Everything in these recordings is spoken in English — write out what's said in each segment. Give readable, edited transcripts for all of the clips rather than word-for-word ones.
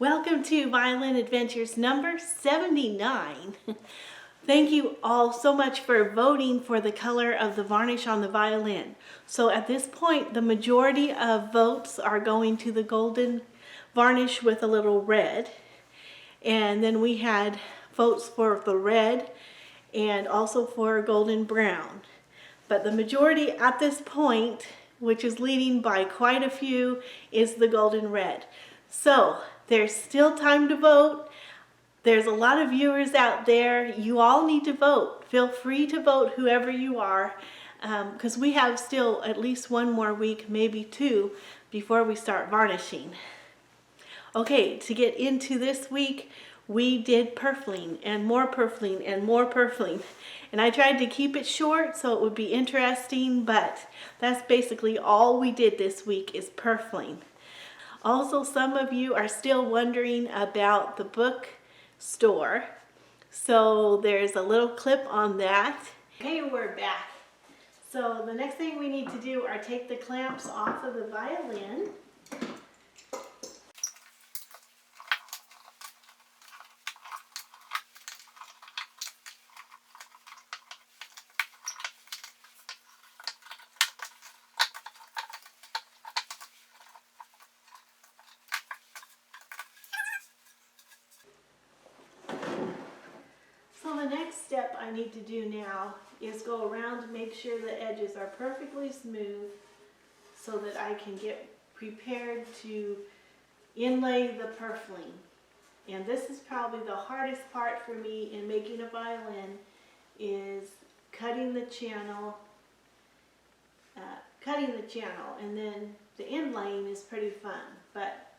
Welcome to Violin Adventures number 79. Thank you all so much for voting for the color of the varnish on the violin. So at this point, the majority of votes are going to the golden varnish with a little red. And then we had votes for the red and also for golden brown. But the majority at this point, which is leading by quite a few, is the golden red. So there's still time to vote. There's a lot of viewers out there. You all need to vote. Feel free to vote, whoever you are, because we have still at least one more week, maybe two, before we start varnishing. Okay, to get into this week, we did purfling and more purfling and more purfling. And I tried to keep it short so it would be interesting, but that's basically all we did this week is purfling. Also, some of you are still wondering about the bookstore. So there's a little clip on that. Okay, we're back. So the next thing we need to do are take the clamps off of the violin. So the next step I need to do now is go around to make sure the edges are perfectly smooth so that I can get prepared to inlay the purfling. And this is probably the hardest part for me in making a violin, is cutting the channel, and then the inlaying is pretty fun, but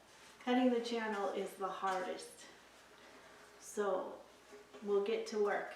cutting the channel is the hardest. So we'll get to work.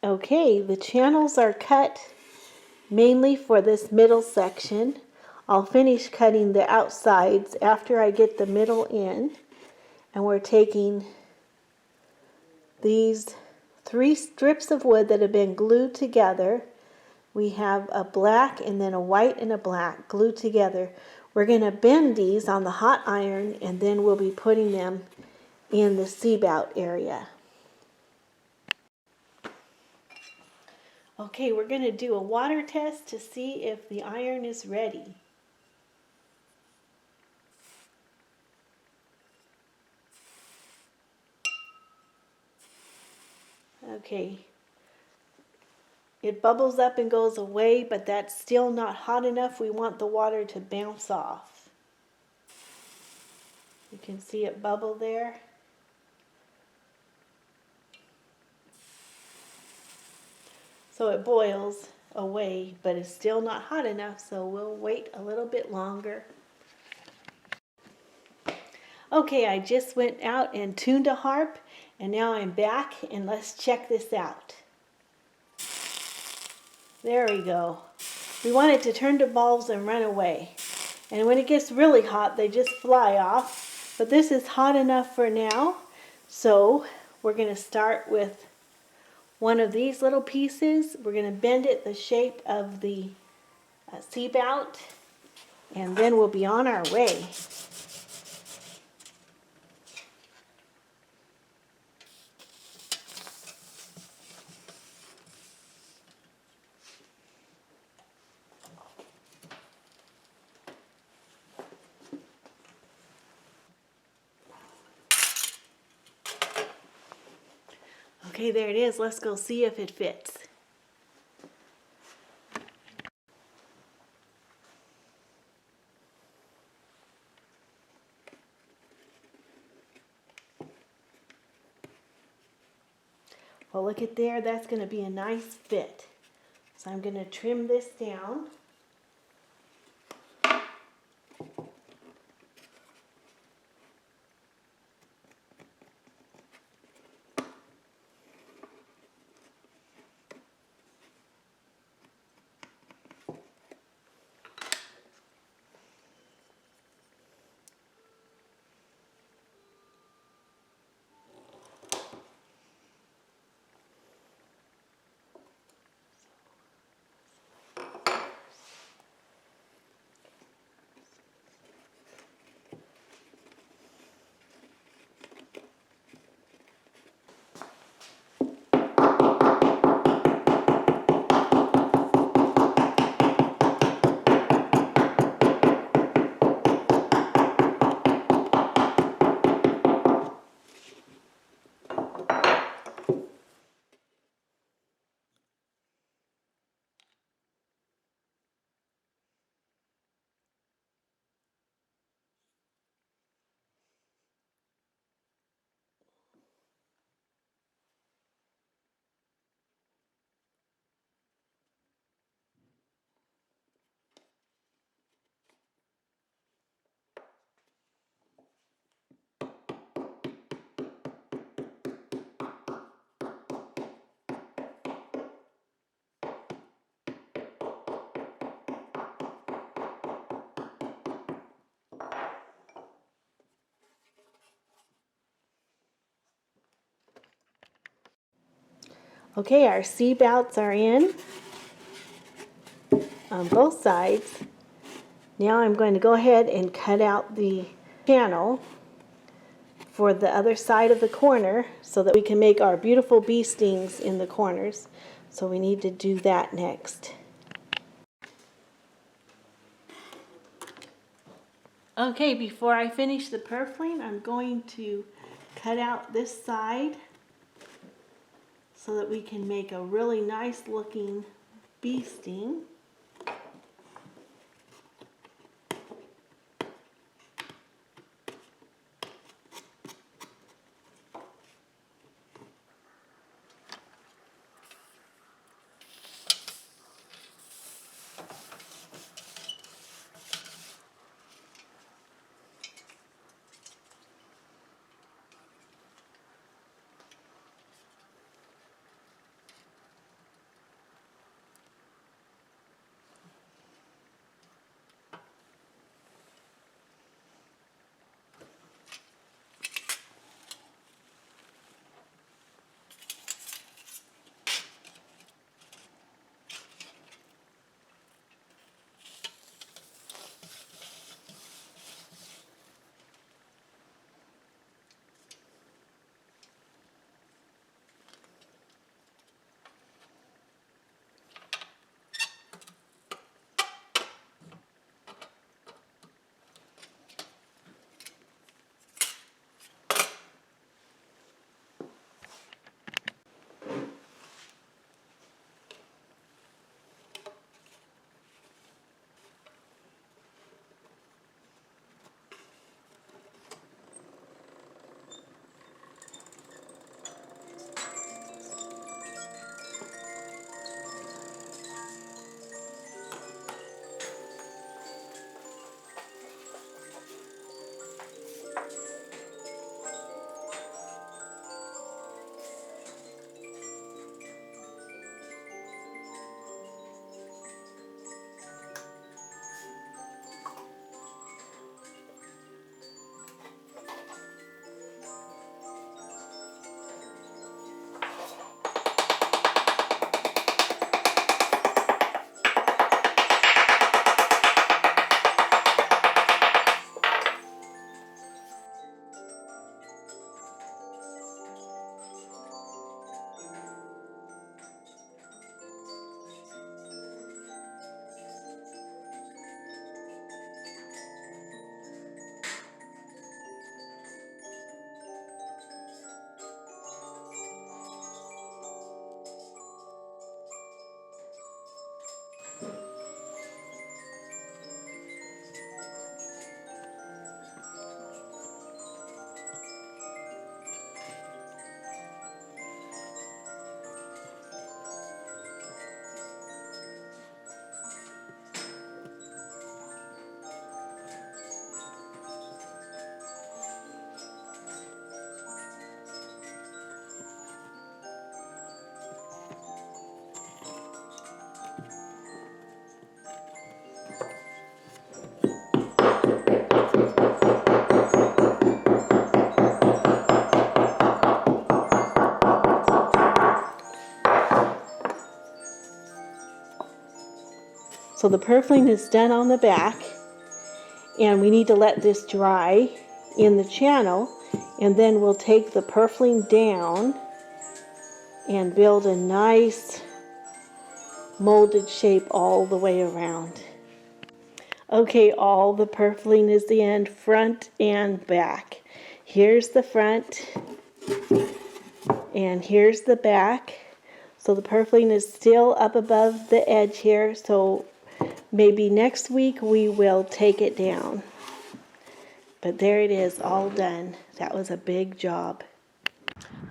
Okay, the channels are cut mainly for this middle section. I'll finish cutting the outsides after I get the middle in. And we're taking these 3 strips of wood that have been glued together. We have a black and then a white and a black glued together. We're going to bend these on the hot iron, and then we'll be putting them in the C-bout area. Okay, we're going to do a water test to see if the iron is ready. Okay, it bubbles up and goes away, but that's still not hot enough. We want the water to bounce off. You can see it bubble there. So it boils away, but it's still not hot enough, so we'll wait a little bit longer. Okay, I just went out and tuned a harp, and now I'm back, and let's check this out. There we go. We want it to turn to balls and run away. And when it gets really hot, they just fly off. But this is hot enough for now, so we're going to start with one of these little pieces. We're going to bend it the shape of the C-bout. and then we'll be on our way. Okay, there it is. Let's go see if it fits. Well, look at there. That's going to be a nice fit. So I'm going to trim this down. Okay, our C-bouts are in on both sides. Now I'm going to go ahead and cut out the channel for the other side of the corner so that we can make our beautiful bee stings in the corners. So we need to do that next. Okay, before I finish the purfling, I'm going to cut out this side so that we can make a really nice looking bee sting. So the purfling is done on the back, and we need to let this dry in the channel, and then we'll take the purfling down and build a nice molded shape all the way around. Okay, all the purfling is the end, front and back. Here's the front, and here's the back. So the purfling is still up above the edge here, so maybe next week we will take it down. But there it is, all done. That was a big job.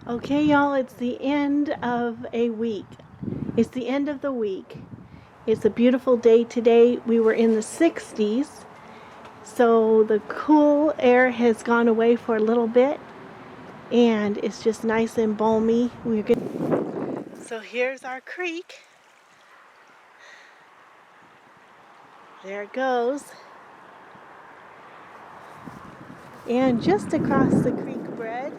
Okay, y'all, it's the end of a week. It's the end of the week. It's a beautiful day today. We were in the 60s, so the cool air has gone away for a little bit, and it's just nice and balmy. So here's our creek. There it goes. And just across the creek bed,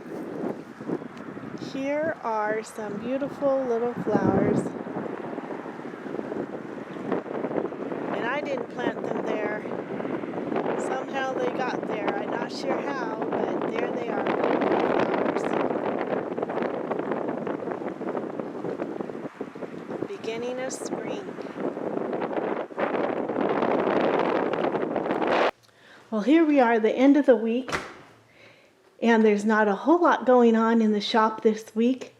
here are some beautiful little flowers. And I didn't plant them there. Somehow they got there. I'm not sure how, but there they are, flowers. Beginning of spring. Well, here we are, the end of the week, and there's not a whole lot going on in the shop this week,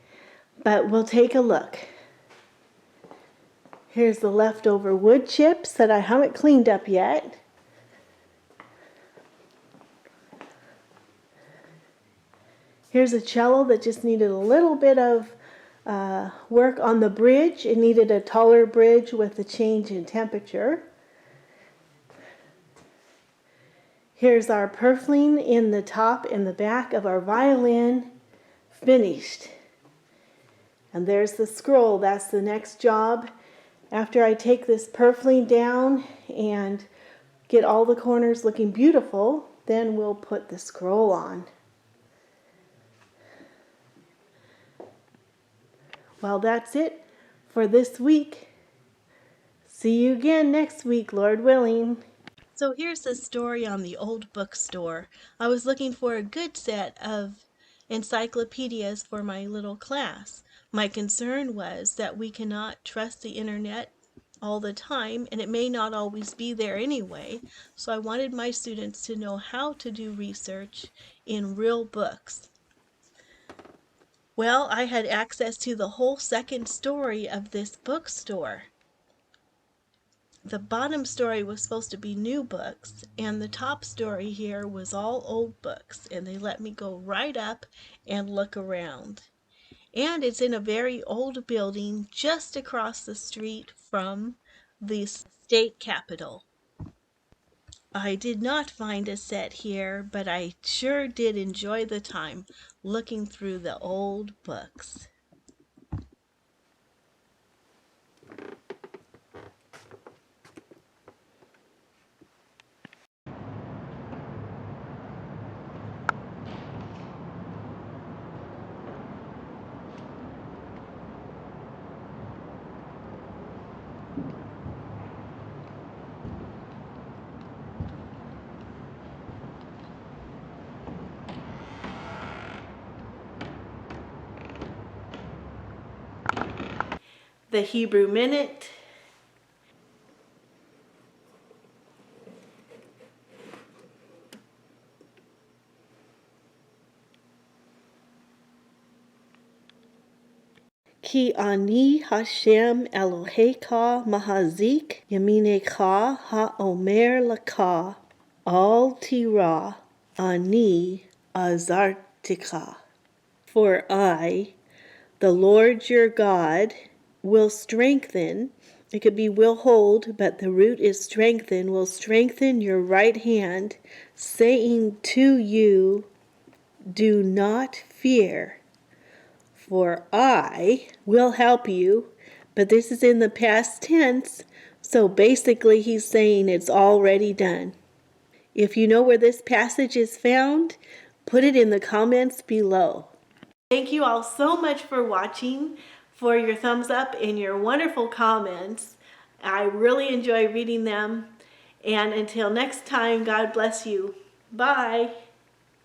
but we'll take a look. Here's the leftover wood chips that I haven't cleaned up yet. Here's a cello that just needed a little bit of work on the bridge. It needed a taller bridge with a change in temperature. Here's our purfling in the top and the back of our violin, finished. And there's the scroll. That's the next job. After I take this purfling down and get all the corners looking beautiful, then we'll put the scroll on. Well, that's it for this week. See you again next week, Lord willing. So here's the story on the Old Bookstore. I was looking for a good set of encyclopedias for my little class. My concern was that we cannot trust the internet all the time, and it may not always be there anyway. So I wanted my students to know how to do research in real books. Well, I had access to the whole second story of this bookstore. The bottom story was supposed to be new books, and the top story here was all old books, and they let me go right up and look around. And it's in a very old building just across the street from the state capitol. I did not find a set here, but I sure did enjoy the time looking through the old books. The Hebrew Minute. Ki ani Hashem Elohecha Mahazik Yaminecha HaOmer Laka Al Tira Ani Azartika. For I, the Lord your God, will strengthen. It could be will hold, but the root is strengthen, will strengthen your right hand, saying to you, do not fear, for I will help you. But this is in the past tense, so basically he's saying it's already done. If you know where this passage is found, put it in the comments below. Thank you all so much for watching, for your thumbs up and your wonderful comments. I really enjoy reading them. And until next time, God bless you. Bye.